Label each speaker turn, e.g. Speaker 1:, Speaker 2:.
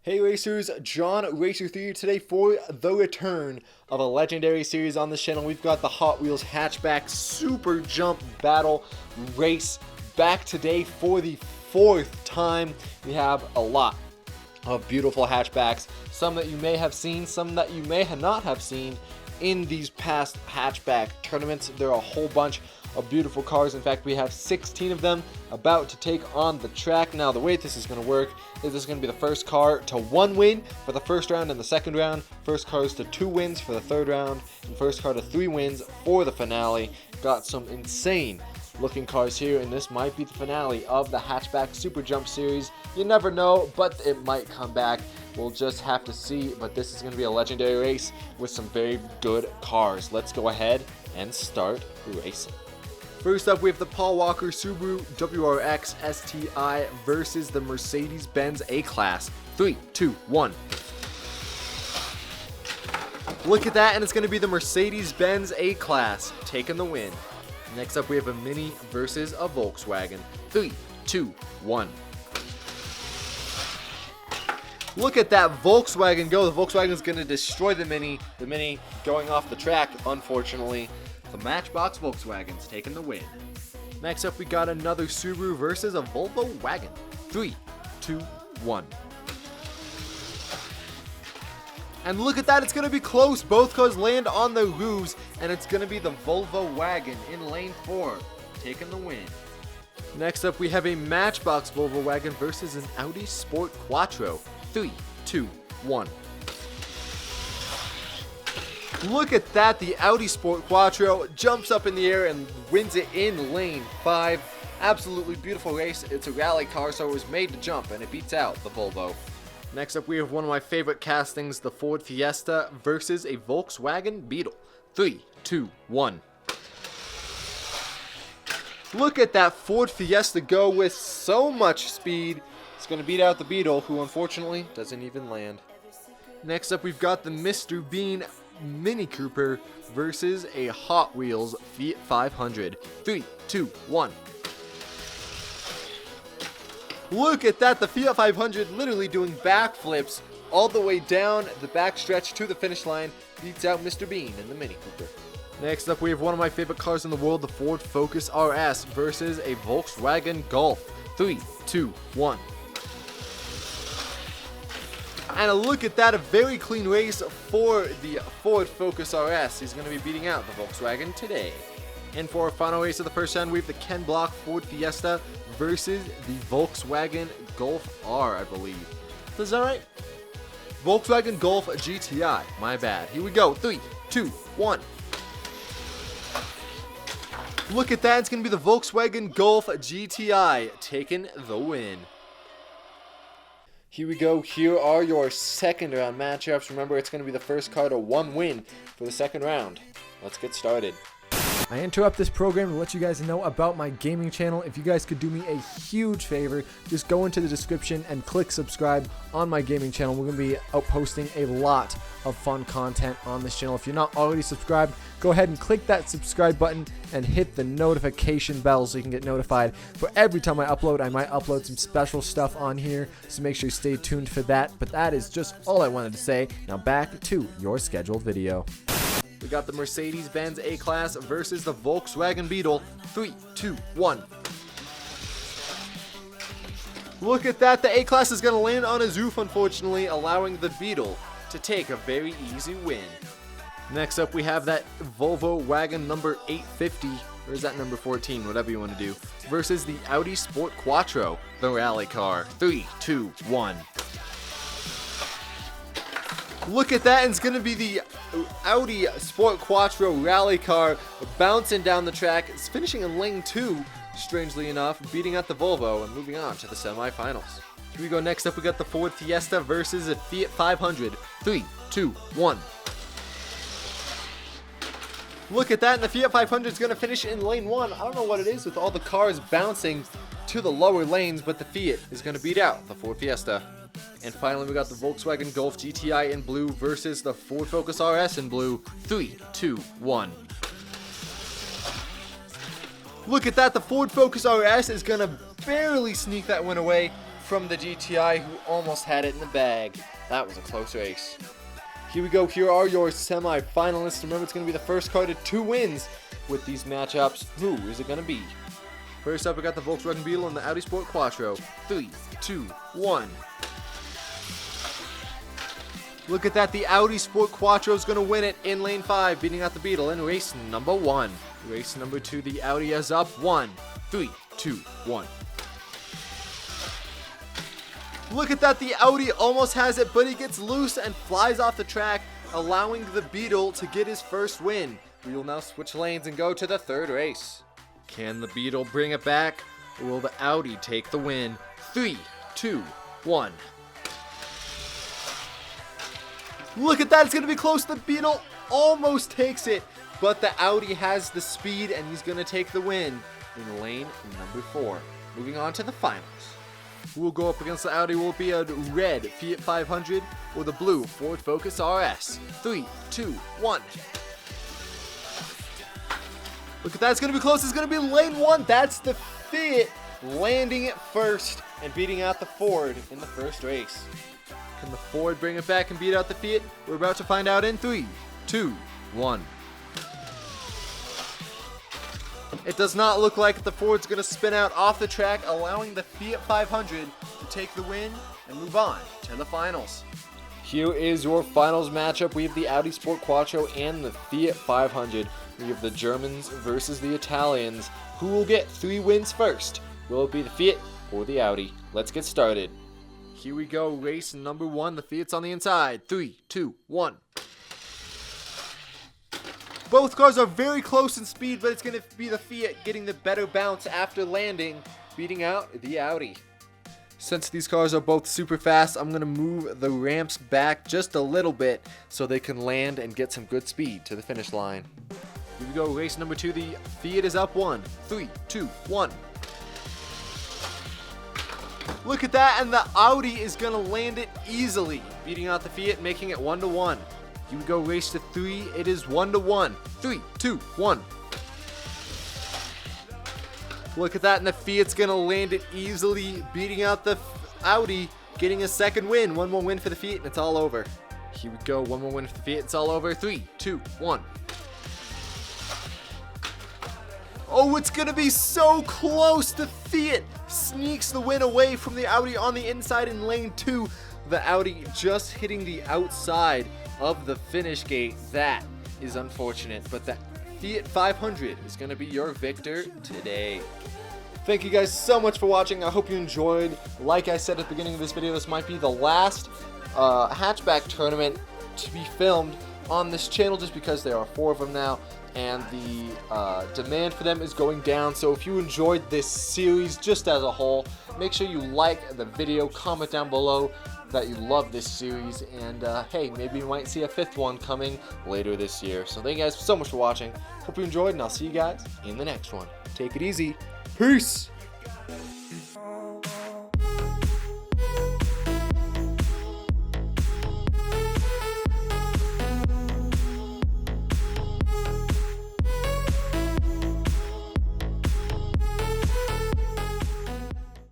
Speaker 1: Hey racers, JonRacer3 today for the return of a legendary series on this channel. We've got the Hot Wheels Hatchback Super Jump Battle Race back today for the fourth time. We have a lot of beautiful hatchbacks, some that you may have seen, some that you may not have seen in these past hatchback tournaments. There are a whole bunch of beautiful cars. In fact, we have 16 of them about to take on the track. Now, the way this is going to work is this is going to be the first car to 1 win for the first round and the second round, first cars to 2 wins for the third round, and first car to 3 wins for the finale. Got some insane looking cars here, and this might be the finale of the Hatchback Super Jump series. You never know, but it might come back. We'll just have to see, but this is going to be a legendary race with some very good cars. Let's go ahead and start racing. First up, we have the Paul Walker Subaru WRX STI versus the Mercedes-Benz A-Class. 3, 2, 1. Look at that, and it's going to be the Mercedes-Benz A-Class taking the win. Next up, we have a Mini versus a Volkswagen. 3, 2, 1. Look at that Volkswagen go. The Volkswagen is going to destroy the Mini. The Mini going off the track, unfortunately. The Matchbox Volkswagen's taking the win. Next up, we got another Subaru versus a Volvo Wagon. 3, 2, 1. And look at that, it's going to be close. Both cars land on the roofs, and it's going to be the Volvo Wagon in lane 4, taking the win. Next up, we have a Matchbox Volvo Wagon versus an Audi Sport Quattro. 3, 2, 1. Look at that, the Audi Sport Quattro jumps up in the air and wins it in lane 5. Absolutely beautiful race. It's a rally car, so it was made to jump, and it beats out the Volvo. Next up, we have one of my favorite castings, the Ford Fiesta versus a Volkswagen Beetle. 3, 2, 1. Look at that Ford Fiesta go with so much speed. It's going to beat out the Beetle, who unfortunately doesn't even land. Next up, we've got the Mr. Bean Mini Cooper versus a Hot Wheels Fiat 500. 3, 2, 1. Look at that, the Fiat 500 literally doing backflips all the way down the backstretch to the finish line. Beats out Mr. Bean in the Mini Cooper. Next up, we have one of my favorite cars in the world, the Ford Focus RS versus a Volkswagen Golf. 3, 2, 1. And look at that, a very clean race for the Ford Focus RS. He's going to be beating out the Volkswagen today. And for our final race of the first round, we have the Ken Block Ford Fiesta versus the Volkswagen Golf R, I believe. Is that right? Volkswagen Golf GTI. My bad. Here we go. 3, 2, 1. Look at that. It's going to be the Volkswagen Golf GTI taking the win. Here we go. Here are your second round matchups. Remember, it's going to be the first car to 1 win for the second round. Let's get started.
Speaker 2: I interrupt this program to let you guys know about my gaming channel. If you guys could do me a huge favor, just go into the description and click subscribe on my gaming channel. We're going to be out posting a lot of fun content on this channel. If you're not already subscribed, go ahead and click that subscribe button and hit the notification bell so you can get notified for every time I upload. I might upload some special stuff on here, so make sure you stay tuned for that. But that is just all I wanted to say. Now back to your scheduled video.
Speaker 1: We got the Mercedes-Benz A-Class versus the Volkswagen Beetle. 3, 2, 1. Look at that. The A-Class is going to land on his roof, unfortunately, allowing the Beetle to take a very easy win. Next up, we have that Volvo Wagon number 850, or is that number 14, whatever you want to do, versus the Audi Sport Quattro, the rally car. 3, 2, 1. Look at that, and it's going to be the Audi Sport Quattro rally car bouncing down the track. It's finishing in lane 2, strangely enough, beating out the Volvo and moving on to the semifinals. Here we go. Next up, we got the Ford Fiesta versus a Fiat 500. 3, 2, 1. Look at that, and the Fiat 500 is going to finish in lane 1. I don't know what it is with all the cars bouncing to the lower lanes, but the Fiat is going to beat out the Ford Fiesta. And finally, we got the Volkswagen Golf GTI in blue versus the Ford Focus RS in blue. 3, 2, 1. Look at that. The Ford Focus RS is going to barely sneak that one away. from the GTI, who almost had it in the bag. That was a close race. Here we go. Here are your semi-finalists. Remember, it's going to be the first car to 2 wins with these matchups. Who is it going to be? First up, we got the Volkswagen Beetle and the Audi Sport Quattro. 3, 2, 1. Look at that. The Audi Sport Quattro is going to win it in lane 5, beating out the Beetle in race number 1. Race number 2, the Audi is up 1, 3, 2, 1. Look at that. The Audi almost has it, but he gets loose and flies off the track, allowing the Beetle to get his first win. We will now switch lanes and go to the 3rd race. Can the Beetle bring it back, or will the Audi take the win? 3, 2, 1. Look at that. It's going to be close. The Beetle almost takes it, but the Audi has the speed, and he's going to take the win in lane number 4. Moving on to the finals. Who will go up against the Audi? Will it be a red Fiat 500 or the blue Ford Focus RS? 3, 2, 1. Look at that. It's going to be close. It's going to be lane 1. That's the Fiat landing it first and beating out the Ford in the first race. Can the Ford bring it back and beat out the Fiat? We're about to find out in 3, 2, 1. It does not look like the Ford's going to spin out off the track, allowing the Fiat 500 to take the win and move on to the finals. Here is your finals matchup. We have the Audi Sport Quattro and the Fiat 500. We have the Germans versus the Italians. Who will get 3 wins first? Will it be the Fiat or the Audi? Let's get started. Here we go. Race number 1. The Fiat's on the inside. 3, 2, 1. Both cars are very close in speed, but it's going to be the Fiat getting the better bounce after landing, beating out the Audi. Since these cars are both super fast, I'm going to move the ramps back just a little bit so they can land and get some good speed to the finish line. Here we go, race number 2. The Fiat is up 1. 3, 2, 1. Look at that, and the Audi is going to land it easily, beating out the Fiat, making it 1-1. Here we go, race to 3. It is 1-1. 3, 2, 1. Look at that, and the Fiat's going to land it easily, beating out the Audi, getting a second win. 1 more win for the Fiat, and it's all over. Here we go, 1 more win for the Fiat, it's all over. 3, 2, 1. Oh, it's going to be so close. The Fiat sneaks the win away from the Audi on the inside in lane 2. The Audi just hitting the outside of the finish gate. That is unfortunate, but the Fiat 500 is going to be your victor today. Thank you guys so much for watching. I hope you enjoyed. Like I said at the beginning of this video, this might be the last hatchback tournament to be filmed on this channel, just because there are 4 of them now, and the demand for them is going down. So if you enjoyed this series just as a whole, make sure you like the video, comment down below that you love this series, and hey, maybe you might see a 5th one coming later this year. So thank you guys so much for watching. Hope you enjoyed, and I'll see you guys in the next one. Take it easy. Peace.